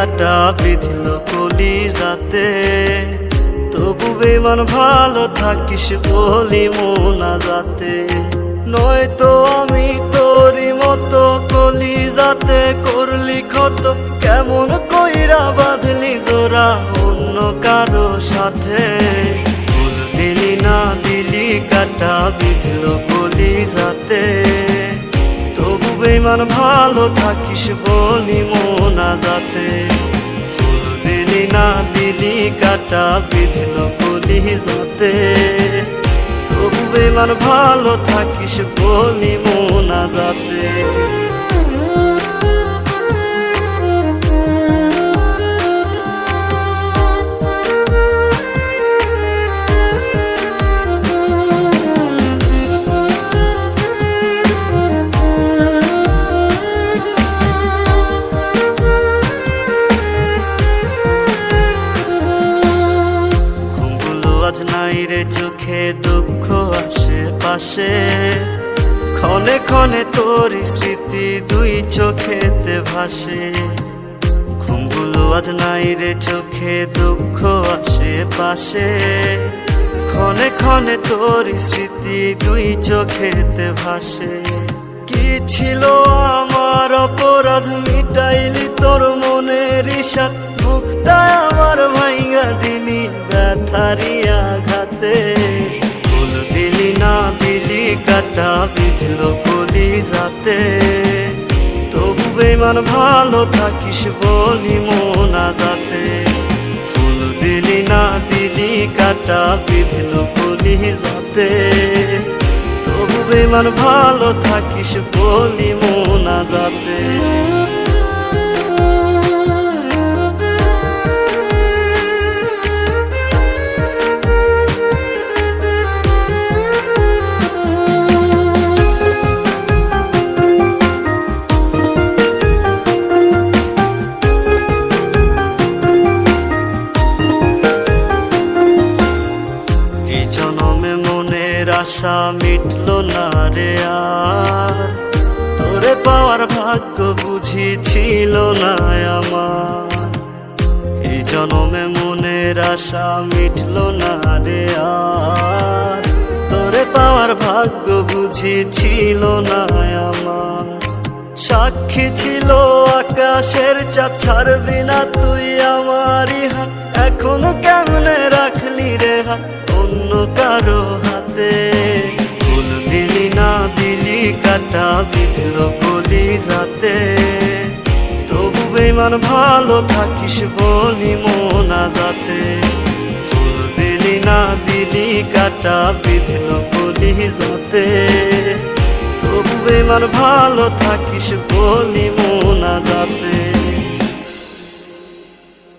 কাটা বিঁধল কলিজাতে, তবু বেমান ভালো থাকিস বলি মোনাজাতে। নয়তো আমি তোরই মতো কলিজাতে করলি ক্ষত, কেমন কইরা বাঁধলি জোড়া অন্য কারো সাথে। ফুল দিলি না দিলি কাটা বিঁধল কলিজাতে, তবু বেমান ভালো থাকিস বলি মোনাজাতে। ফুল দিলি না দিলি কাটা বিঁধল কলিজাতে, তবু বেমান ভালো থাকিস বলি মোনাজাতে। আজ নাই রে চোখে দুঃখ আশেপাশে, ক্ষণে ক্ষণে তোর স্মৃতি দুই চোখেতে ভাসে। ঘুমগুলো আজ নাই রে চোখে দুঃখ আশেপাশে, ক্ষণে ক্ষণে তোর স্মৃতি দুই চোখেতে ভাসে। কি ছিল আমার অপরাধ মিটাইলি তোর মনের ইশাত, বুকটা আমার ভাইঙ্গা দিলি ব্যথারি আঘাতে। ফুল দিলি না দিলি কাটা বিঁধল কলিজাতে, তবু বেমান ভালো থাকিস বলি মোনাজাতে। ফুল দিলি না দিলি কাটা বিঁধল কলিজাতে, তবু বেমান ভালো থাকিস বলি মোনাজাতে। জনমে মনের আশা মিটল না রে আর, তোরে পাওয়ার ভাগ্য বুঝি ছিল না আমার। এই জনমে মনের আশা মিটল না রে আর, তোরে পাওয়ার ভাগ্য বুঝি ছিল না আমার। সাক্ষী ছিল আকাশের চাঁদ, ছাড়বি না তুই আমারই হাত, এখন কেমনে রাখলি রে হাত অন্য কারো হাতে। ফুল দিলি না দিলি কাটা বিঁধল কলিজাতে, তবু বেমান ভালো থাকিস বলি মোনাজাতে। ফুল দিলি না দিলি কাটা বিঁধল কলিজাতে, তবু বেমান ভালো থাকিস বলি মোনাজাতে।